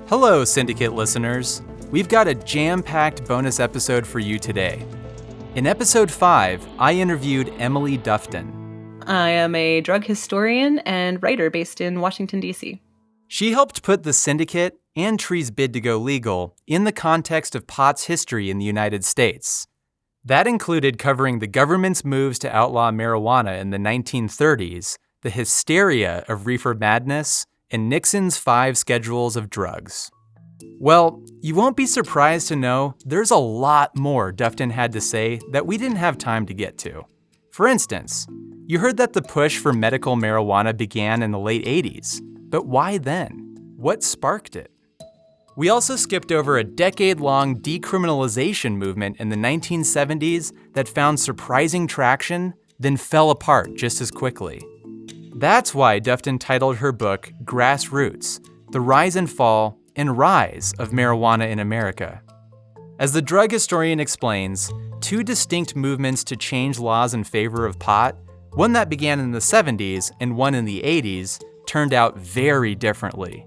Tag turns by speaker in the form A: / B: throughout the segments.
A: Hello, Syndicate listeners. We've got a jam-packed bonus episode for you today. In episode 5, I interviewed Emily Dufton.
B: I am a drug historian and writer based in Washington, D.C.
A: She helped put the Syndicate and Tree's bid to go legal in the context of pot's history in the United States. That included covering the government's moves to outlaw marijuana in the 1930s, the hysteria of Reefer Madness, and Nixon's 5 schedules of drugs. Well, you won't be surprised to know there's a lot more Dufton had to say that we didn't have time to get to. For instance, you heard that the push for medical marijuana began in the late 80s, but why then? What sparked it? We also skipped over a decade-long decriminalization movement in the 1970s that found surprising traction, then fell apart just as quickly. That's why Dufton titled her book Grassroots: The Rise and Fall and Rise of Marijuana in America. As the drug historian explains, 2 distinct movements to change laws in favor of pot, one that began in the 70s and one in the 80s, turned out very differently.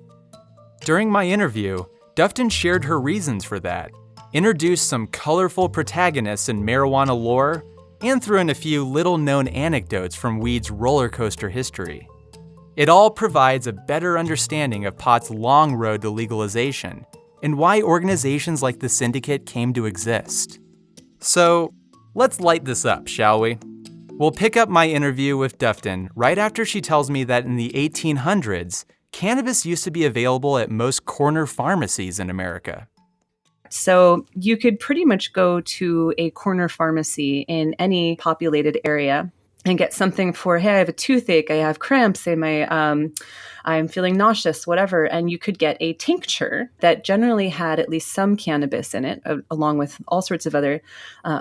A: During my interview, Dufton shared her reasons for that, introduced some colorful protagonists in marijuana lore, and threw in a few little-known anecdotes from weed's roller coaster history. It all provides a better understanding of pot's long road to legalization and why organizations like the Syndicate came to exist. So, let's light this up, shall we? We'll pick up my interview with Dufton right after she tells me that in the 1800s, cannabis used to be available at most corner pharmacies in America.
B: So you could pretty much go to a corner pharmacy in any populated area and get something for, hey, I have a toothache, I have cramps, I'm feeling nauseous, whatever. And you could get a tincture that generally had at least some cannabis in it, along with all sorts of other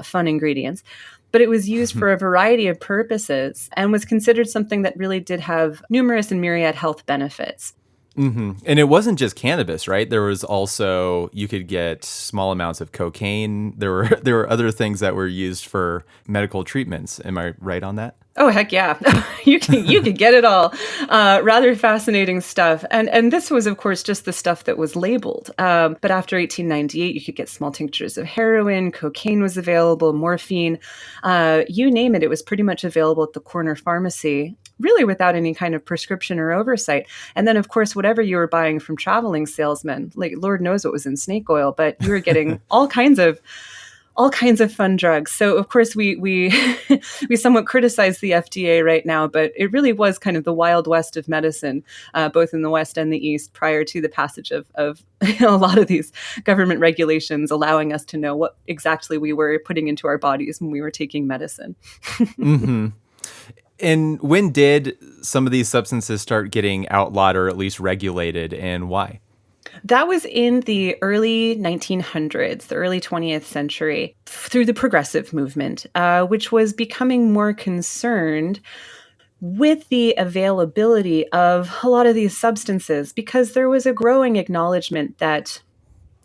B: fun ingredients. But it was used for a variety of purposes and was considered something that really did have numerous and myriad health benefits.
A: Mm-hmm. And it wasn't just cannabis, right? There was also, you could get small amounts of cocaine. There were other things that were used for medical treatments. Am I right on that?
B: Oh, heck yeah. You could get it all. Rather fascinating stuff. And this was, of course, just the stuff that was labeled. But after 1898, you could get small tinctures of heroin, cocaine was available, morphine, you name it. It was pretty much available at the corner pharmacy, really without any kind of prescription or oversight. And then, of course, whatever you were buying from traveling salesmen, like Lord knows what was in snake oil, but you were getting all kinds of fun drugs. So, of course, we we somewhat criticize the FDA right now, but it really was kind of the Wild West of medicine, both in the West and the East, prior to the passage of a lot of these government regulations allowing us to know what exactly we were putting into our bodies when we were taking medicine.
A: Mm-hmm. And when did some of these substances start getting outlawed or at least regulated, and why?
B: That was in the early 1900s, the early 20th century, through the progressive movement, which was becoming more concerned with the availability of a lot of these substances, because there was a growing acknowledgement that,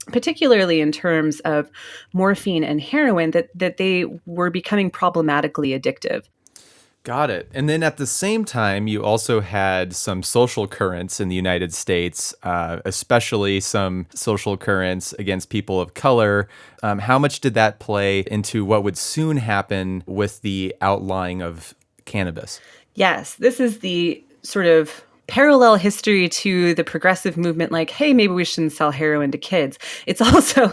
B: particularly in terms of morphine and heroin, that they were becoming problematically addictive.
A: Got it. And then at the same time, you also had some social currents in the United States, especially some social currents against people of color. How much did that play into what would soon happen with the outlawing of cannabis?
B: Yes, this is the sort of parallel history to the progressive movement, like, hey, maybe we shouldn't sell heroin to kids. It's also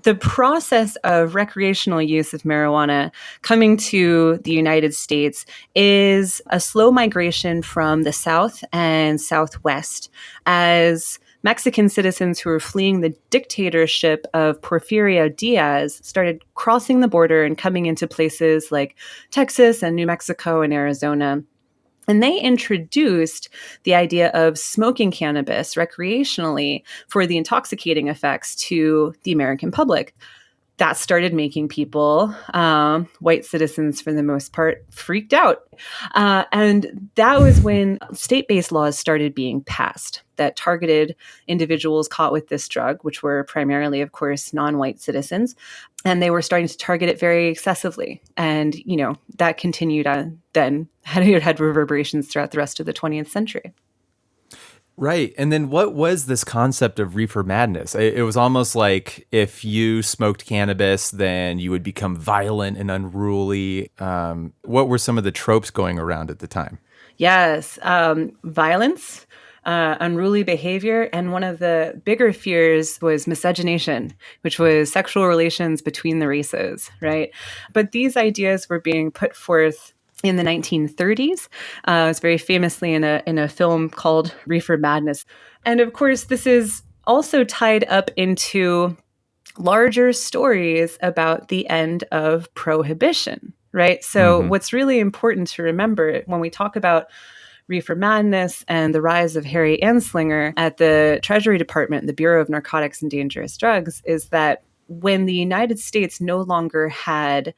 B: the process of recreational use of marijuana coming to the United States is a slow migration from the South and Southwest as Mexican citizens who were fleeing the dictatorship of Porfirio Diaz started crossing the border and coming into places like Texas and New Mexico and Arizona. And they introduced the idea of smoking cannabis recreationally for the intoxicating effects to the American public. That started making people, white citizens for the most part, freaked out. And that was when state-based laws started being passed that targeted individuals caught with this drug, which were primarily, of course, non-white citizens. And they were starting to target it very excessively. And, that continued on then, had reverberations throughout the rest of the 20th century.
A: Right. And then what was this concept of reefer madness? It was almost like if you smoked cannabis, then you would become violent and unruly. What were some of the tropes going around at the time?
B: Yes, violence, unruly behavior, and one of the bigger fears was miscegenation, which was sexual relations between the races, right? But these ideas were being put forth in the 1930s. It was very famously in a film called Reefer Madness. And of course, this is also tied up into larger stories about the end of prohibition, right? So,
A: Hmm.
B: what's really important to remember when we talk about Reefer Madness and the rise of Harry Anslinger at the Treasury Department, the Bureau of Narcotics and Dangerous Drugs, is that when the United States no longer had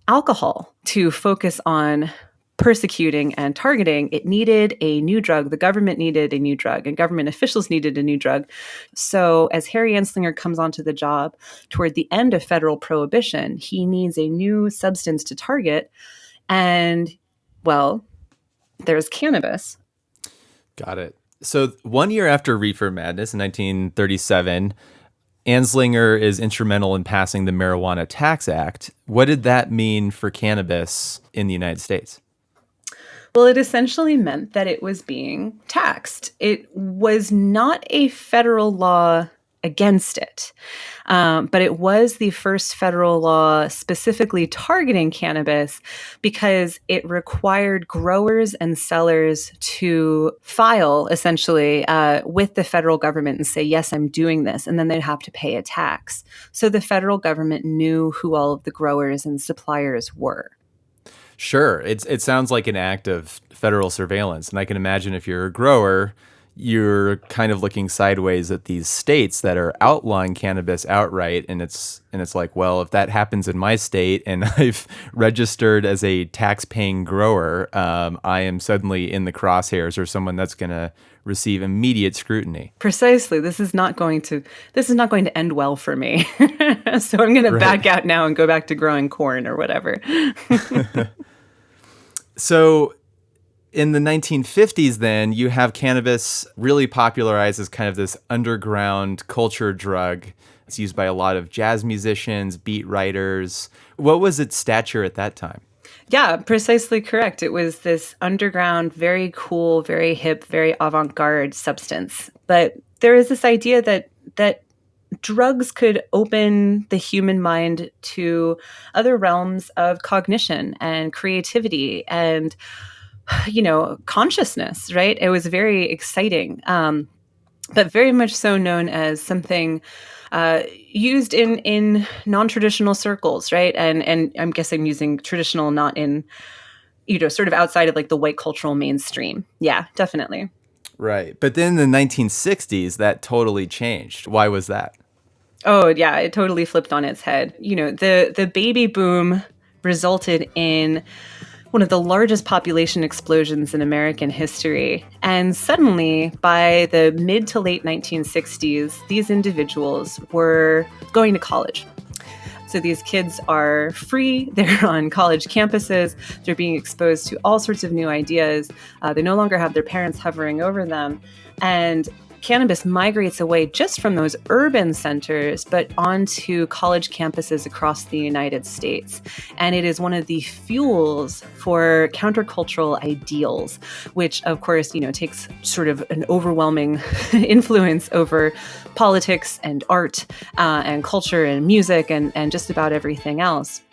B: alcohol to focus on persecuting and targeting, it needed a new drug. The government needed a new drug, and government officials needed a new drug. So, as Harry Anslinger comes onto the job toward the end of federal prohibition, he needs a new substance to target. And, well, there's cannabis.
A: Got it. So 1 year after Reefer Madness in 1937, Anslinger is instrumental in passing the Marijuana Tax Act. What did that mean for cannabis in the United States?
B: Well, it essentially meant that it was being taxed. It was not a federal law against it, but it was the first federal law specifically targeting cannabis because it required growers and sellers to file essentially with the federal government and say, yes, I'm doing this. And then they'd have to pay a tax. So the federal government knew who all of the growers and suppliers were.
A: Sure. It sounds like an act of federal surveillance. And I can imagine if you're a grower, you're kind of looking sideways at these states that are outlawing cannabis outright. And it's like, well, if that happens in my state and I've registered as a tax-paying grower, I am suddenly in the crosshairs or someone that's going to receive immediate scrutiny.
B: Precisely. This is not going to end well for me. So I'm going to back out now and go back to growing corn or whatever.
A: So in the 1950s, then, you have cannabis really popularized as kind of this underground culture drug. It's used by a lot of jazz musicians, beat writers. What was its stature at that time?
B: Yeah, precisely correct. It was this underground, very cool, very hip, very avant-garde substance. But there is this idea that drugs could open the human mind to other realms of cognition and creativity and, consciousness, right? It was very exciting, but very much so known as something used in non-traditional circles, right? And I'm guessing using traditional, not in, sort of outside of like the white cultural mainstream. Yeah, definitely.
A: Right. But then in the 1960s, that totally changed. Why was that?
B: Oh, yeah, it totally flipped on its head. The baby boom resulted in one of the largest population explosions in American history. And suddenly, by the mid to late 1960s, these individuals were going to college. So these kids are free, they're on college campuses, they're being exposed to all sorts of new ideas. They no longer have their parents hovering over them. And cannabis migrates away just from those urban centers, but onto college campuses across the United States. And it is one of the fuels for countercultural ideals, which, of course, takes sort of an overwhelming influence over politics and art and culture and music and just about everything else.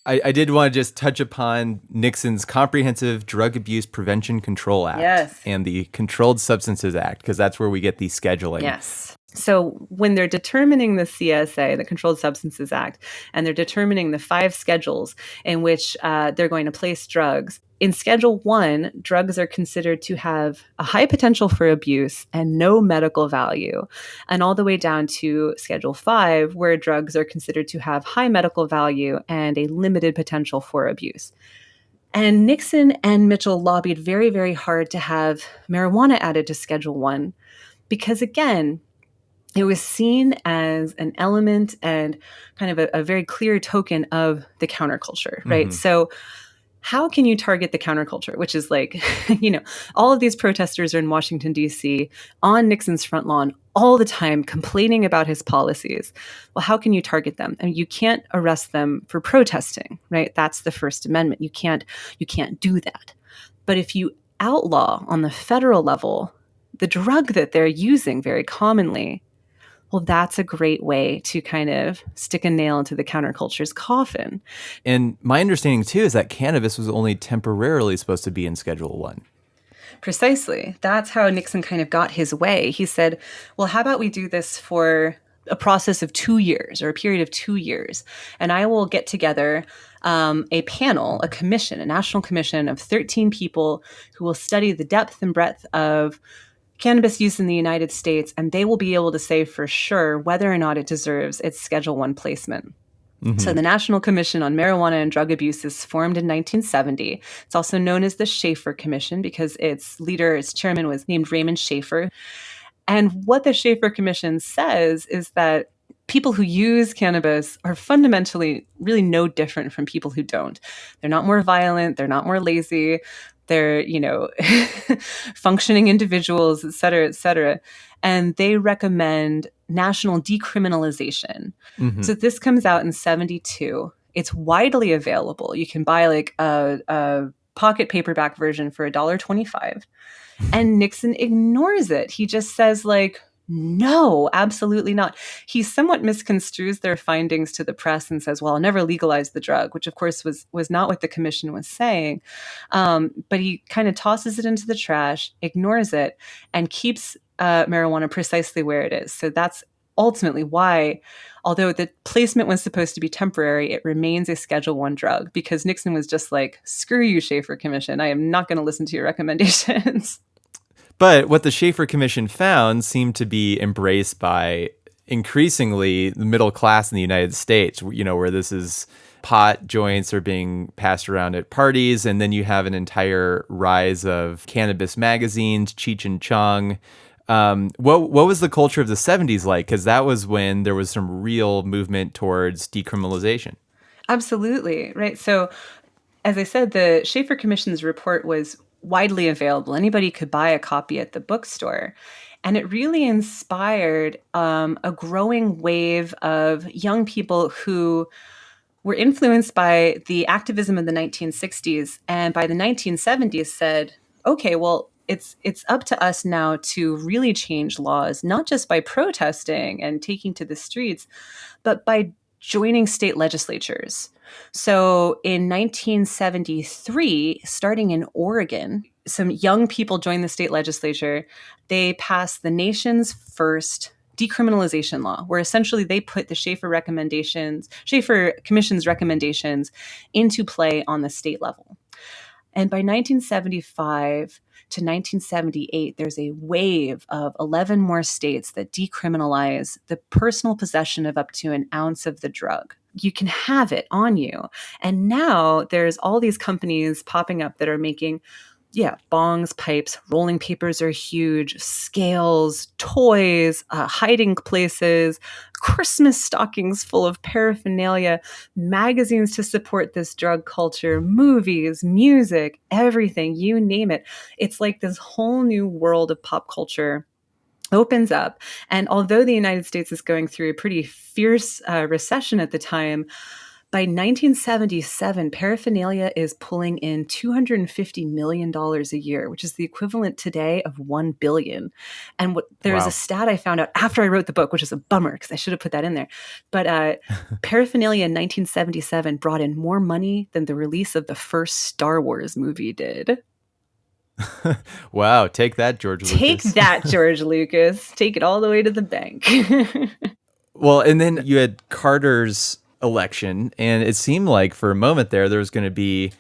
A: I did want to just touch upon Nixon's Comprehensive Drug Abuse Prevention Control Act.
B: Yes.
A: And the Controlled Substances Act, because that's where we get the scheduling.
B: Yes. So when they're determining the CSA, the Controlled Substances Act, and they're determining the 5 schedules in which they're going to place drugs, in Schedule 1, drugs are considered to have a high potential for abuse and no medical value, and all the way down to Schedule 5, where drugs are considered to have high medical value and a limited potential for abuse. And Nixon and Mitchell lobbied very, very hard to have marijuana added to Schedule 1 because, again, it was seen as an element and kind of a very clear token of the counterculture, right? Mm-hmm. So how can you target the counterculture, which is like, all of these protesters are in Washington, D.C. on Nixon's front lawn all the time complaining about his policies. Well, how can you target them? I mean, you can't arrest them for protesting, right? That's the First Amendment. You can't do that. But if you outlaw on the federal level the drug that they're using very commonly, well, that's a great way to kind of stick a nail into the counterculture's coffin.
A: And my understanding, too, is that cannabis was only temporarily supposed to be in Schedule 1.
B: Precisely. That's how Nixon kind of got his way. He said, well, how about we do this for a process of 2 years or a period of 2 years? And I will get together a panel, a commission, a national commission of 13 people who will study the depth and breadth of cannabis use in the United States, and they will be able to say for sure whether or not it deserves its Schedule I placement. Mm-hmm. So the National Commission on Marijuana and Drug Abuse is formed in 1970. It's also known as the Schaefer Commission because its chairman was named Raymond Schaefer. And what the Schaefer Commission says is that people who use cannabis are fundamentally really no different from people who don't. They're not more violent. They're not more lazy. They're, functioning individuals, et cetera, et cetera. And they recommend national decriminalization. Mm-hmm. So this comes out in 1972. It's widely available. You can buy like a pocket paperback version for $1.25. And Nixon ignores it. He just says like, no, absolutely not. He somewhat misconstrues their findings to the press and says, well, I'll never legalize the drug, which of course was not what the commission was saying. But he kind of tosses it into the trash, ignores it, and keeps marijuana precisely where it is. So that's ultimately why, although the placement was supposed to be temporary, it remains a Schedule I drug because Nixon was just like, screw you, Schaefer Commission. I am not going to listen to your recommendations.
A: But what the Schaefer Commission found seemed to be embraced by increasingly the middle class in the United States, where this is pot joints are being passed around at parties. And then you have an entire rise of cannabis magazines, Cheech and Chong. What was the culture of the 70s like? Because that was when there was some real movement towards decriminalization.
B: Absolutely. Right. So as I said, the Schaefer Commission's report was widely available. Anybody could buy a copy at the bookstore. And it really inspired a growing wave of young people who were influenced by the activism of the 1960s. And by the 1970s said, okay, well, it's up to us now to really change laws, not just by protesting and taking to the streets, but by joining state legislatures. So in 1973, starting in Oregon, some young people joined the state legislature. They passed the nation's first decriminalization law, where essentially they put the Schaefer Commission's recommendations into play on the state level. And by 1975 to 1978, there's a wave of 11 more states that decriminalize the personal possession of up to an ounce of the drug. You can have it on you. And now there's all these companies popping up that are making, bongs, pipes, rolling papers are huge, scales, toys, hiding places, Christmas stockings full of paraphernalia, magazines to support this drug culture, movies, music, everything, you name it. It's like this whole new world of pop culture opens up. And although the United States is going through a pretty fierce recession at the time, by 1977, paraphernalia is pulling in $250 million a year, which is the equivalent today of $1 billion. And there is a stat I found out after I wrote the book, which is a bummer because I should have put that in there. But paraphernalia in 1977 brought in more money than the release of the first Star Wars movie did.
A: Wow. Take that, George Lucas.
B: Take that, George Lucas. Take it all the way to the bank.
A: Well, and then you had Carter's election, and it seemed like for a moment there was going to be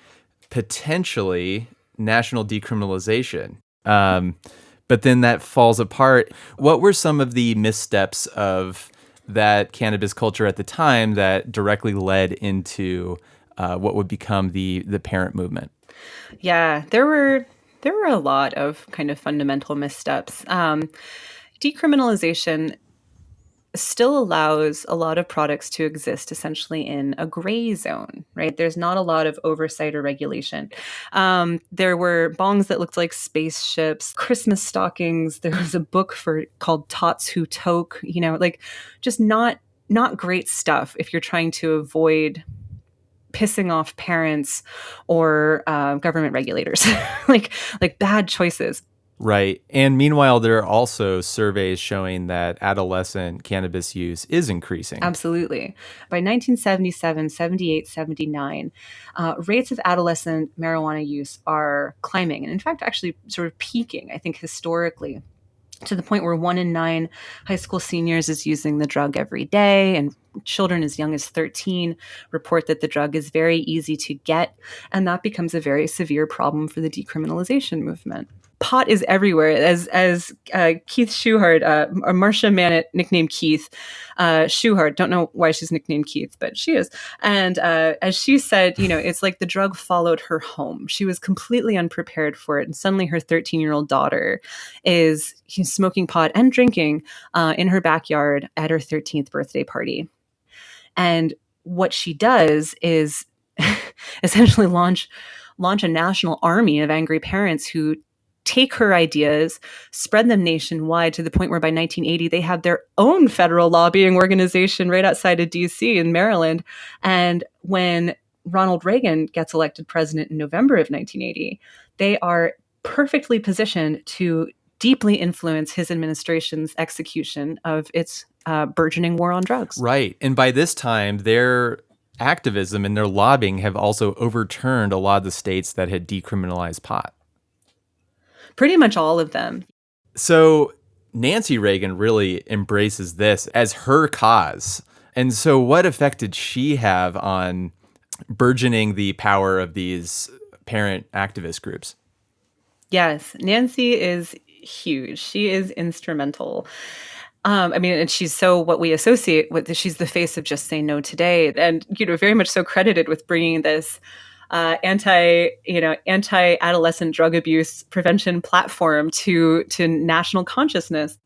A: potentially national decriminalization. But then that falls apart. What were some of the missteps of that cannabis culture at the time that directly led into what would become the parent movement?
B: Yeah, there were a lot of kind of fundamental missteps. Decriminalization still allows a lot of products to exist essentially in a gray zone, right? There's not a lot of oversight or regulation. There were bongs that looked like spaceships, Christmas stockings. There was a book called Tots Who Toke, like just not great stuff if you're trying to avoid pissing off parents or government regulators, like bad choices.
A: Right. And meanwhile, there are also surveys showing that adolescent cannabis use is increasing.
B: Absolutely. By 1977, 78, 79, rates of adolescent marijuana use are climbing. And in fact, actually sort of peaking, I think, historically, to the point where 1 in 9 high school seniors is using the drug every day, and children as young as 13 report that the drug is very easy to get, and that becomes a very severe problem for the decriminalization movement. Pot is everywhere, as Keith Schuhart, or Marcia Mannett, nicknamed Keith Schuhart. Don't know why she's nicknamed Keith, but she is. And as she said, it's like the drug followed her home. She was completely unprepared for it, and suddenly her 13-year-old daughter is smoking pot and drinking in her backyard at her 13th birthday party. And what she does is essentially launch a national army of angry parents who take her ideas, spread them nationwide, to the point where by 1980, they have their own federal lobbying organization right outside of DC in Maryland. And when Ronald Reagan gets elected president in November of 1980, they are perfectly positioned to deeply influence his administration's execution of its burgeoning war on drugs.
A: Right. And by this time, their activism and their lobbying have also overturned a lot of the states that had decriminalized pot.
B: Pretty much all of them.
A: So Nancy Reagan really embraces this as her cause. And so what effect did she have on burgeoning the power of these parent activist groups?
B: Yes, Nancy is huge. She is instrumental. And she's so what we associate with. She's the face of Just Say No Today, and very much so credited with bringing this anti-adolescent drug abuse prevention platform to national consciousness.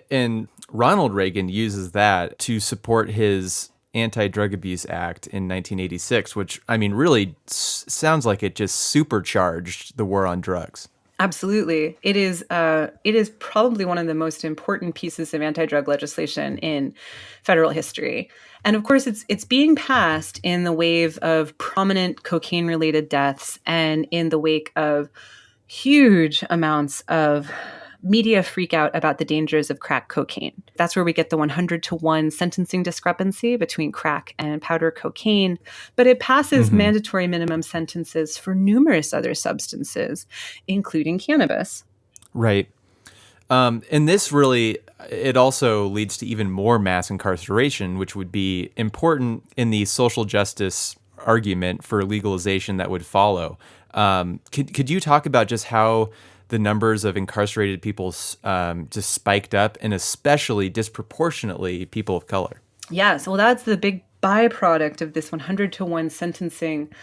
A: And Ronald Reagan uses that to support his AntiDrug Abuse Act in 1986, which, really sounds like it just supercharged the war on drugs.
B: Absolutely. It is probably one of the most important pieces of anti-drug legislation in federal history. And of course, it's being passed in the wave of prominent cocaine-related deaths and in the wake of huge amounts of media freak out about the dangers of crack cocaine. That's where we get the 100-to-1 sentencing discrepancy between crack and powder cocaine. But it passes mandatory minimum sentences for numerous other substances, including cannabis.
A: Right. And this really, it also leads to even more mass incarceration, which would be important in the social justice argument for legalization that would follow. Could you talk about just how the numbers of incarcerated people just spiked up, and especially disproportionately people of color?
B: Yes, well, that's the big byproduct of this 100-to-1 sentencing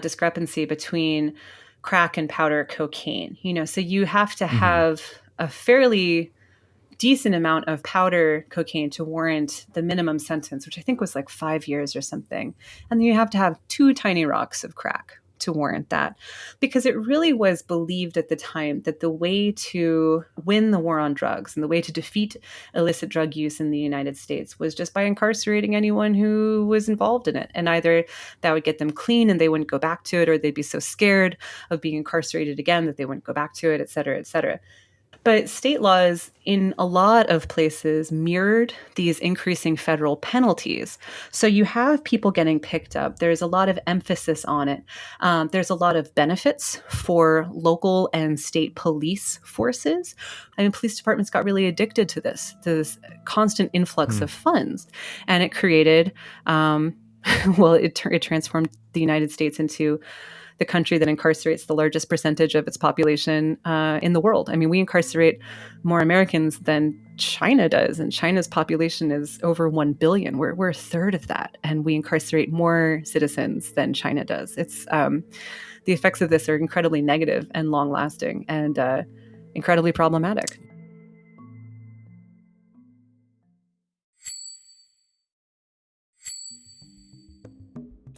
B: discrepancy between crack and powder cocaine. So you have to have a fairly decent amount of powder cocaine to warrant the minimum sentence, which I think was like 5 years or something. And then you have to have 2 tiny rocks of crack to warrant that, because it really was believed at the time that the way to win the war on drugs and the way to defeat illicit drug use in the United States was just by incarcerating anyone who was involved in it. And either that would get them clean and they wouldn't go back to it, or they'd be so scared of being incarcerated again that they wouldn't go back to it, et cetera, et cetera. But state laws in a lot of places mirrored these increasing federal penalties. So you have people getting picked up. There's a lot of emphasis on it. There's a lot of benefits for local and state police forces. Police departments got really addicted to this constant influx of funds. And it created, it transformed the United States into the country that incarcerates the largest percentage of its population in the world. We incarcerate more Americans than China does, and China's population is over 1 billion. We're a third of that, and we incarcerate more citizens than China does. It's the effects of this are incredibly negative and long-lasting and incredibly problematic.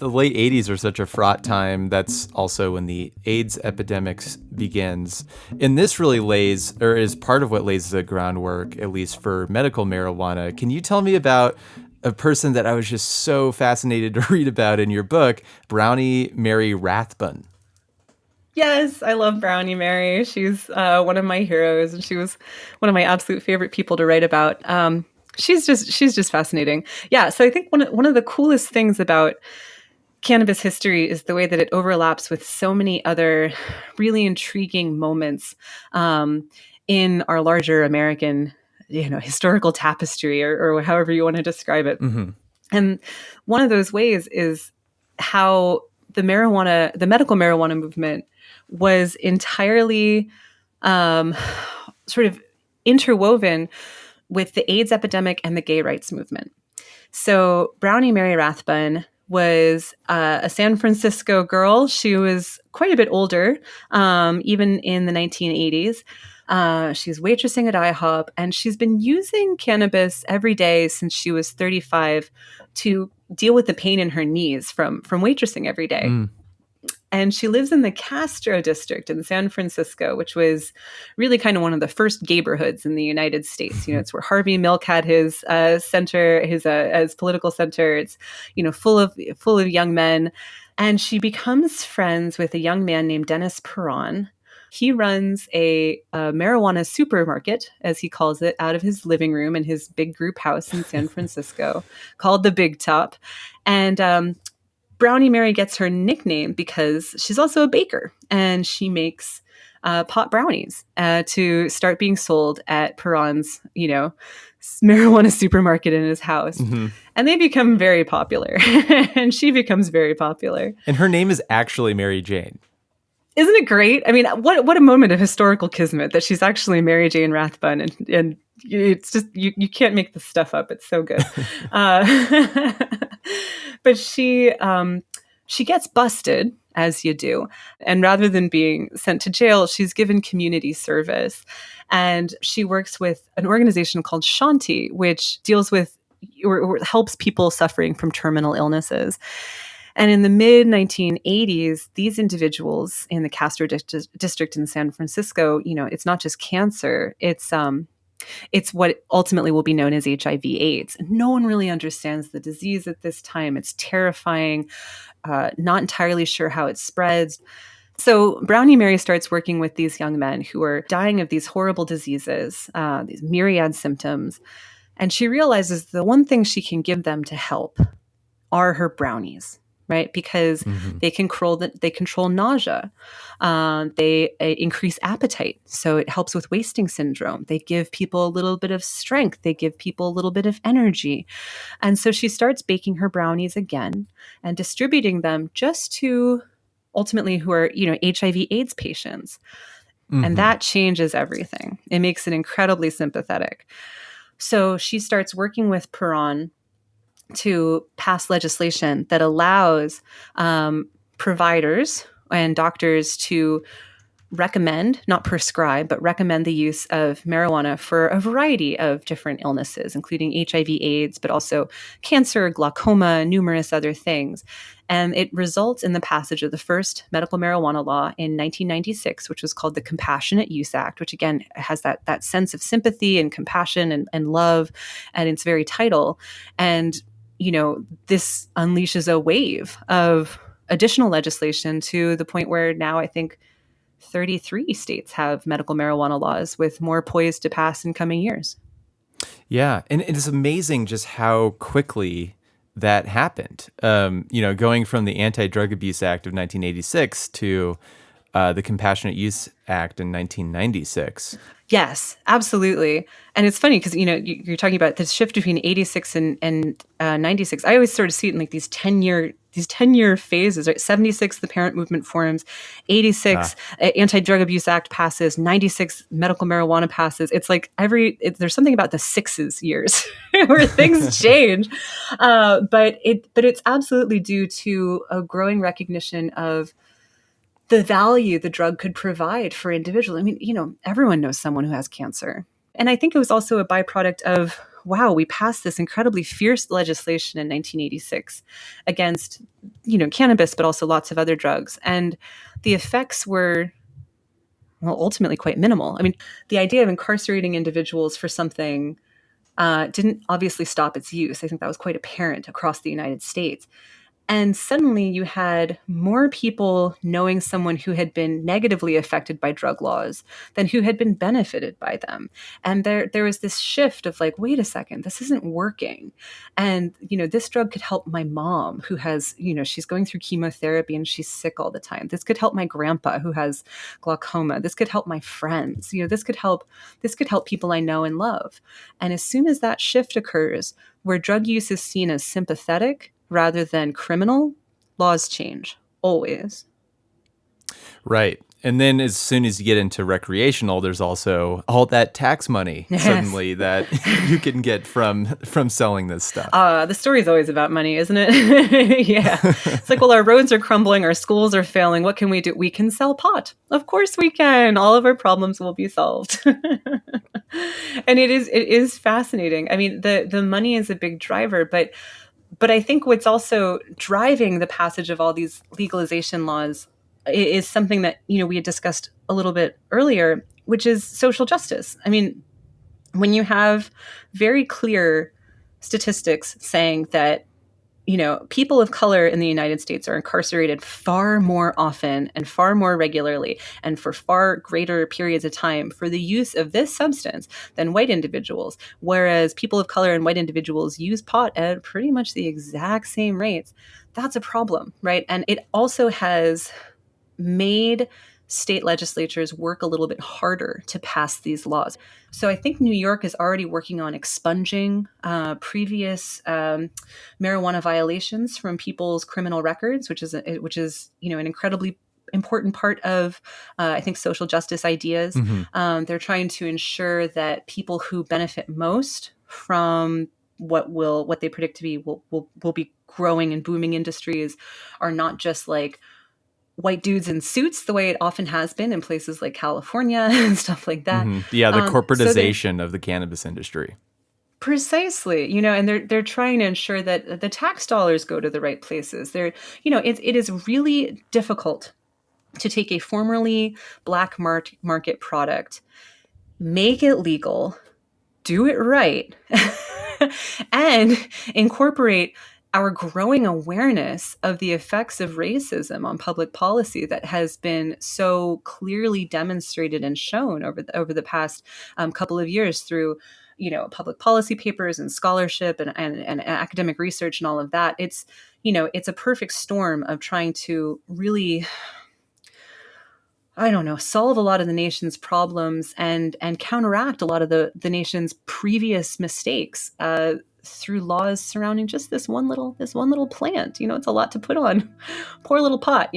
A: the late 80s are such a fraught time. That's also when the AIDS epidemic begins. And this really lays, or is part of what lays the groundwork, at least for medical marijuana. Can you tell me about a person that I was just so fascinated to read about in your book, Brownie Mary Rathbun?
B: Yes, I love Brownie Mary. She's one of my heroes, and she was one of my absolute favorite people to write about. She's just fascinating. Yeah, so I think one of the coolest things about cannabis history is the way that it overlaps with so many other really intriguing moments in our larger American, historical tapestry, or however you want to describe it.
A: Mm-hmm.
B: And one of those ways is how the medical marijuana movement was entirely sort of interwoven with the AIDS epidemic and the gay rights movement. So Brownie Mary Rathbun was a San Francisco girl. She was quite a bit older, even in the 1980s. She's waitressing at IHOP, and she's been using cannabis every day since she was 35 to deal with the pain in her knees from waitressing every day.
A: Mm.
B: And she lives in the Castro district in San Francisco, which was really kind of one of the first neighborhoods in the United States. It's where Harvey Milk had his center, his political center. It's, full of young men. And she becomes friends with a young man named Dennis Perron. He runs a marijuana supermarket, as he calls it, out of his living room in his big group house in San Francisco called the Big Top. And Brownie Mary gets her nickname because she's also a baker, and she makes pot brownies to start being sold at Perron's, marijuana supermarket in his house. Mm-hmm. And they become very popular, and she becomes very popular.
A: And her name is actually Mary Jane.
B: Isn't it great? I mean, what a moment of historical kismet that she's actually Mary Jane Rathbun, and it's just you can't make this stuff up. It's so good. But she gets busted, as you do, and rather than being sent to jail, she's given community service, and she works with an organization called Shanti, which deals with or helps people suffering from terminal illnesses. And in the mid-1980s, these individuals in the Castro district in San Francisco, it's not just cancer, it's what ultimately will be known as HIV/AIDS. No one really understands the disease at this time. It's terrifying, not entirely sure how it spreads. So Brownie Mary starts working with these young men who are dying of these horrible diseases, these myriad symptoms. And she realizes the one thing she can give them to help are her brownies. Right, because they control nausea, they increase appetite, so it helps with wasting syndrome. They give people a little bit of strength. They give people a little bit of energy, and so she starts baking her brownies again and distributing them just to ultimately who are HIV/AIDS patients, and that changes everything. It makes it incredibly sympathetic. So she starts working with Perron to pass legislation that allows providers and doctors to recommend, not prescribe, but recommend the use of marijuana for a variety of different illnesses, including HIV/AIDS, but also cancer, glaucoma, numerous other things. And it results in the passage of the first medical marijuana law in 1996, which was called the Compassionate Use Act, which again has that sense of sympathy and compassion and love at its very title. And this unleashes a wave of additional legislation to the point where now I think 33 states have medical marijuana laws, with more poised to pass in coming years.
A: Yeah, and it is amazing just how quickly that happened. Going from the AntiDrug Abuse Act of 1986 to the Compassionate Use Act in 1996.
B: Yes, absolutely. And it's funny because, you're talking about this shift between 86 and 96. I always sort of see it in like these 10-year phases, right? 76, the parent movement forms, 86, Anti-Drug Abuse Act passes, 96, medical marijuana passes. It's like there's something about the sixes years where things change. But it's absolutely due to a growing recognition of the value the drug could provide for individuals. I mean, everyone knows someone who has cancer. And I think it was also a byproduct of wow, we passed this incredibly fierce legislation in 1986 against, cannabis, but also lots of other drugs. And the effects were, well, ultimately quite minimal. I mean, the idea of incarcerating individuals for something didn't obviously stop its use. I think that was quite apparent across the United States. And suddenly you had more people knowing someone who had been negatively affected by drug laws than who had been benefited by them. And there was this shift of like, wait a second, this isn't working. And, this drug could help my mom who has, she's going through chemotherapy and she's sick all the time. This could help my grandpa who has glaucoma. This could help my friends. This could help people I know and love. And as soon as that shift occurs, where drug use is seen as sympathetic rather than criminal, laws change, always.
A: Right. And then as soon as you get into recreational, there's also all that tax money suddenly that you can get from selling this stuff.
B: The story's always about money, isn't it? Yeah. It's like, well, our roads are crumbling, our schools are failing. What can we do? We can sell pot. Of course we can. All of our problems will be solved. And it is fascinating. I mean, the money is a big driver, but I think what's also driving the passage of all these legalization laws is something that, we had discussed a little bit earlier, which is social justice. I mean, when you have very clear statistics saying that, people of color in the United States are incarcerated far more often and far more regularly and for far greater periods of time for the use of this substance than white individuals, whereas people of color and white individuals use pot at pretty much the exact same rates, that's a problem, right? And it also has made state legislatures work a little bit harder to pass these laws. So I think New York is already working on expunging previous marijuana violations from people's criminal records, which is an incredibly important part of I think social justice ideas. Mm-hmm. They're trying to ensure that people who benefit most from what they predict to be will be growing and booming industries are not just like white dudes in suits the way it often has been in places like California and stuff like that.
A: Mm-hmm. Yeah, the corporatization of the cannabis industry.
B: Precisely, and they're trying to ensure that the tax dollars go to the right places. It is really difficult to take a formerly black market product, make it legal, do it right, and incorporate our growing awareness of the effects of racism on public policy that has been so clearly demonstrated and shown over the past couple of years through, public policy papers and scholarship and academic research and all of that. It's a perfect storm of trying to really, solve a lot of the nation's problems and counteract a lot of the nation's previous mistakes through laws surrounding just this one little plant. It's a lot to put on poor little pot,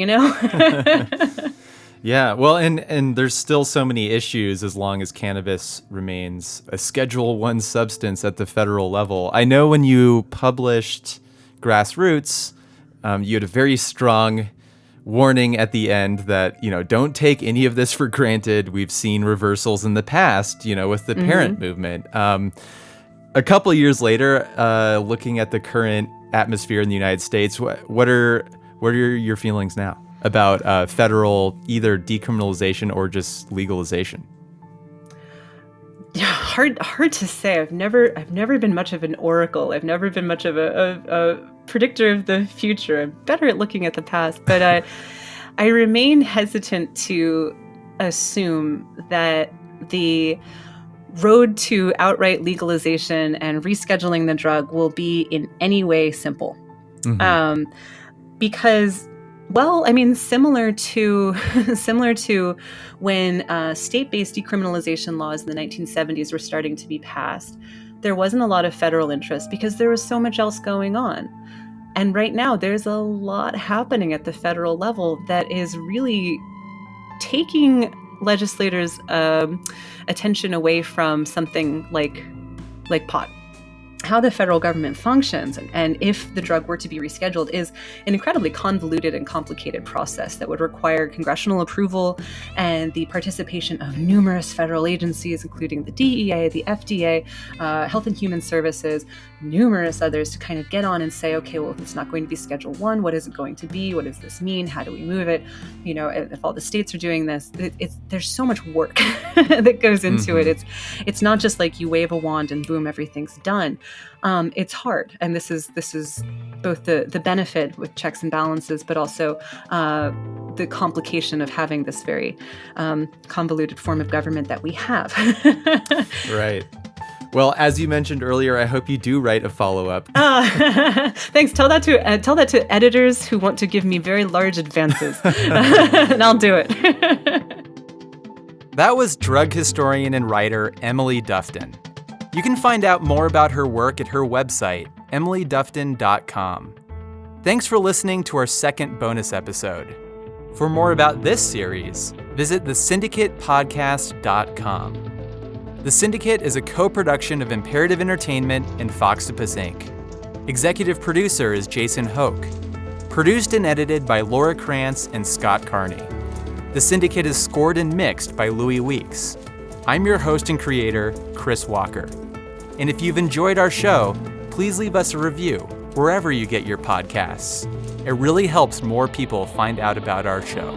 A: Yeah, well, and there's still so many issues as long as cannabis remains a Schedule I substance at the federal level. I know when you published Grassroots, you had a very strong warning at the end that, don't take any of this for granted. We've seen reversals in the past, with the parent movement. A couple of years later, looking at the current atmosphere in the United States, what are your feelings now about federal either decriminalization or just legalization?
B: Yeah, hard to say. I've never been much of an oracle. I've never been much of a predictor of the future. I'm better at looking at the past, but I remain hesitant to assume that the road to outright legalization and rescheduling the drug will be in any way simple. Mm-hmm. Because, well, I mean, similar to when state-based decriminalization laws in the 1970s were starting to be passed, there wasn't a lot of federal interest because there was so much else going on. And right now, there's a lot happening at the federal level that is really taking legislators' attention away from something like pot. how the federal government functions and if the drug were to be rescheduled is an incredibly convoluted and complicated process that would require congressional approval and the participation of numerous federal agencies, including the DEA, the FDA, Health and Human Services, numerous others, to kind of get on and say, okay, well, if it's not going to be Schedule 1, what is it going to be? What does this mean? How do we move it? If all the states are doing this, there's so much work that goes into it. It's not just like you wave a wand and boom, everything's done. It's hard, and this is both the benefit with checks and balances, but also the complication of having this very convoluted form of government that we have.
A: Right. Well, as you mentioned earlier, I hope you do write a follow-up.
B: Thanks. Tell that to editors who want to give me very large advances, and I'll do it.
A: That was drug historian and writer Emily Dufton. You can find out more about her work at her website, emilydufton.com. Thanks for listening to our second bonus episode. For more about this series, visit thesyndicatepodcast.com. The Syndicate is a co-production of Imperative Entertainment and Foxtopus Inc. Executive producer is Jason Hoke. Produced and edited by Laura Krantz and Scott Carney. The Syndicate is scored and mixed by Louis Weeks. I'm your host and creator, Chris Walker. And if you've enjoyed our show, please leave us a review wherever you get your podcasts. It really helps more people find out about our show.